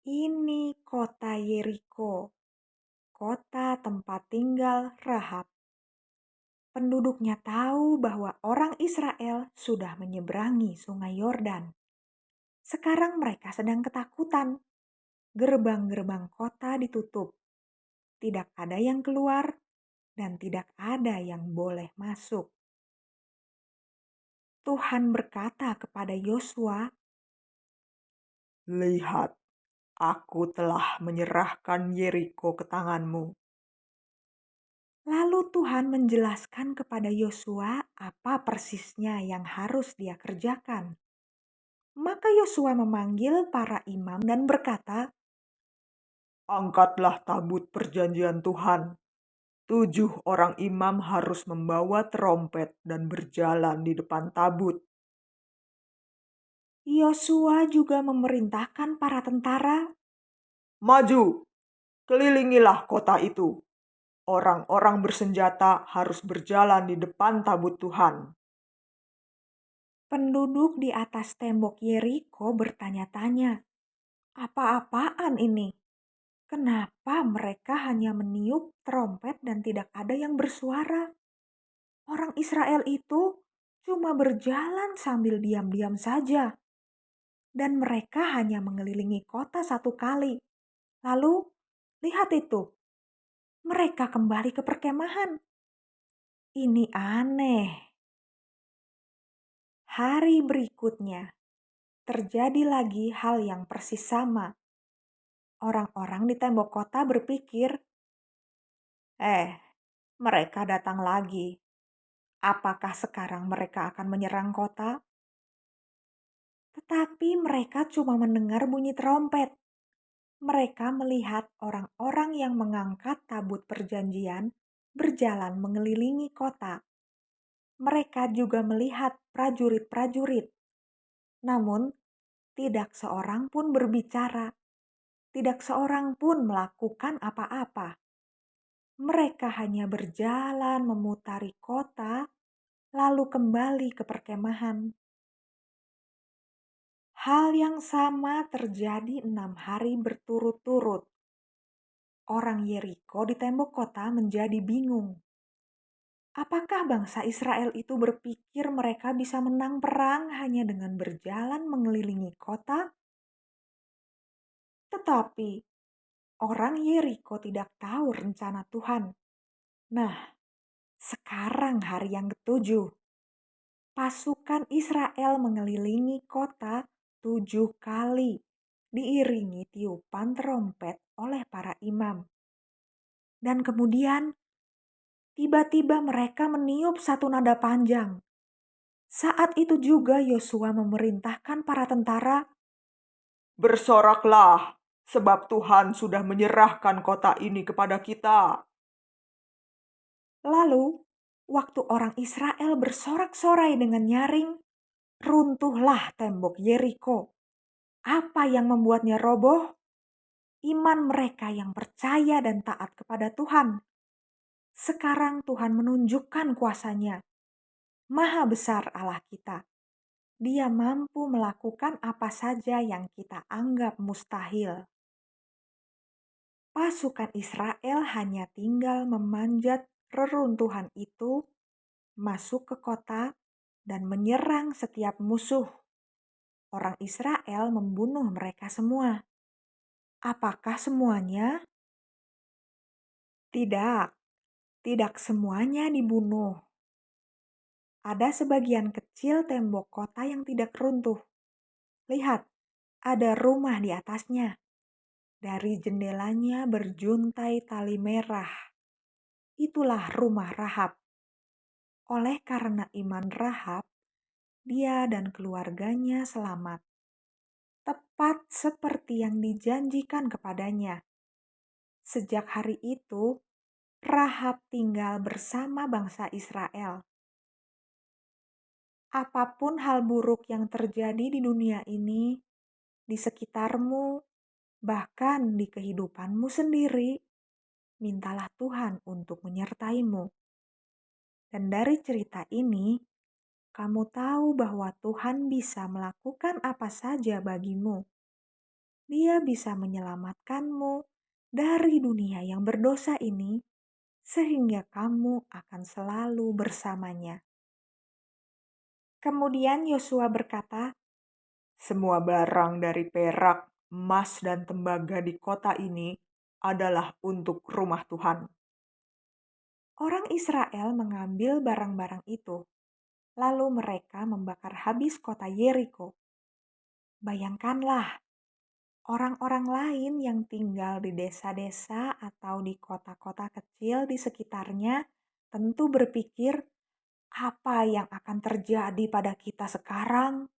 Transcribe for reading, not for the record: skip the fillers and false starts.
Ini kota Yeriko, kota tempat tinggal Rahab. Penduduknya tahu bahwa orang Israel sudah menyeberangi Sungai Yordan. Sekarang mereka sedang ketakutan. Gerbang-gerbang kota ditutup. Tidak ada yang keluar dan tidak ada yang boleh masuk. Tuhan berkata kepada Yosua, Lihat, aku telah menyerahkan Yeriko ke tanganmu. lalu Tuhan menjelaskan kepada Yosua apa persisnya yang harus dia kerjakan. Maka Yosua memanggil para imam dan berkata, Angkatlah tabut perjanjian Tuhan. 7 orang imam harus membawa terompet dan berjalan di depan tabut. Yosua juga memerintahkan para tentara. Maju, kelilingilah kota itu. Orang-orang bersenjata harus berjalan di depan tabut Tuhan. Penduduk di atas tembok Yeriko bertanya-tanya, apa-apaan ini? Kenapa mereka hanya meniup trompet dan tidak ada yang bersuara? Orang Israel itu cuma berjalan sambil diam-diam saja. Dan mereka hanya mengelilingi kota 1 kali. Lalu, lihat itu. Mereka kembali ke perkemahan. Ini aneh. Hari berikutnya, terjadi lagi hal yang persis sama. Orang-orang di tembok kota berpikir, mereka datang lagi. Apakah sekarang mereka akan menyerang kota? Tetapi mereka cuma mendengar bunyi trompet. Mereka melihat orang-orang yang mengangkat tabut perjanjian berjalan mengelilingi kota. Mereka juga melihat prajurit-prajurit. Namun, tidak seorang pun berbicara. Tidak seorang pun melakukan apa-apa. Mereka hanya berjalan memutari kota, lalu kembali ke perkemahan. Hal yang sama terjadi 6 hari berturut-turut. Orang Yeriko di tembok kota menjadi bingung. Apakah bangsa Israel itu berpikir mereka bisa menang perang hanya dengan berjalan mengelilingi kota? Tetapi orang Yeriko tidak tahu rencana Tuhan. Nah, sekarang hari yang ketujuh. Pasukan Israel mengelilingi kota 7 kali, diiringi tiupan trompet oleh para imam. Dan kemudian, tiba-tiba mereka meniup satu nada panjang. Saat itu juga Yosua memerintahkan para tentara, Bersoraklah, sebab Tuhan sudah menyerahkan kota ini kepada kita. lalu waktu orang Israel bersorak-sorai dengan nyaring, runtuhlah tembok Yeriko. Apa yang membuatnya roboh? Iman mereka yang percaya dan taat kepada Tuhan. Sekarang Tuhan menunjukkan kuasa-Nya. Maha besar Allah kita. Dia mampu melakukan apa saja yang kita anggap mustahil. Pasukan Israel hanya tinggal memanjat reruntuhan itu, masuk ke kota, dan menyerang setiap musuh. Orang Israel membunuh mereka semua. Apakah semuanya? Tidak, tidak semuanya dibunuh. Ada sebagian kecil tembok kota yang tidak runtuh. Lihat, ada rumah di atasnya. Dari jendelanya berjuntai tali merah. Itulah rumah Rahab. Oleh karena iman Rahab, dia dan keluarganya selamat. Tepat seperti yang dijanjikan kepadanya. Sejak hari itu, Rahab tinggal bersama bangsa Israel. Apapun hal buruk yang terjadi di dunia ini, di sekitarmu, bahkan di kehidupanmu sendiri, mintalah Tuhan untuk menyertaimu. Dan dari cerita ini, kamu tahu bahwa Tuhan bisa melakukan apa saja bagimu. Dia bisa menyelamatkanmu dari dunia yang berdosa ini, sehingga kamu akan selalu bersamanya. Kemudian Yosua berkata, Semua barang dari perak, emas, dan tembaga di kota ini adalah untuk rumah Tuhan. orang Israel mengambil barang-barang itu, lalu mereka membakar habis kota Yeriko. Bayangkanlah, orang-orang lain yang tinggal di desa-desa atau di kota-kota kecil di sekitarnya tentu berpikir, apa yang akan terjadi pada kita sekarang?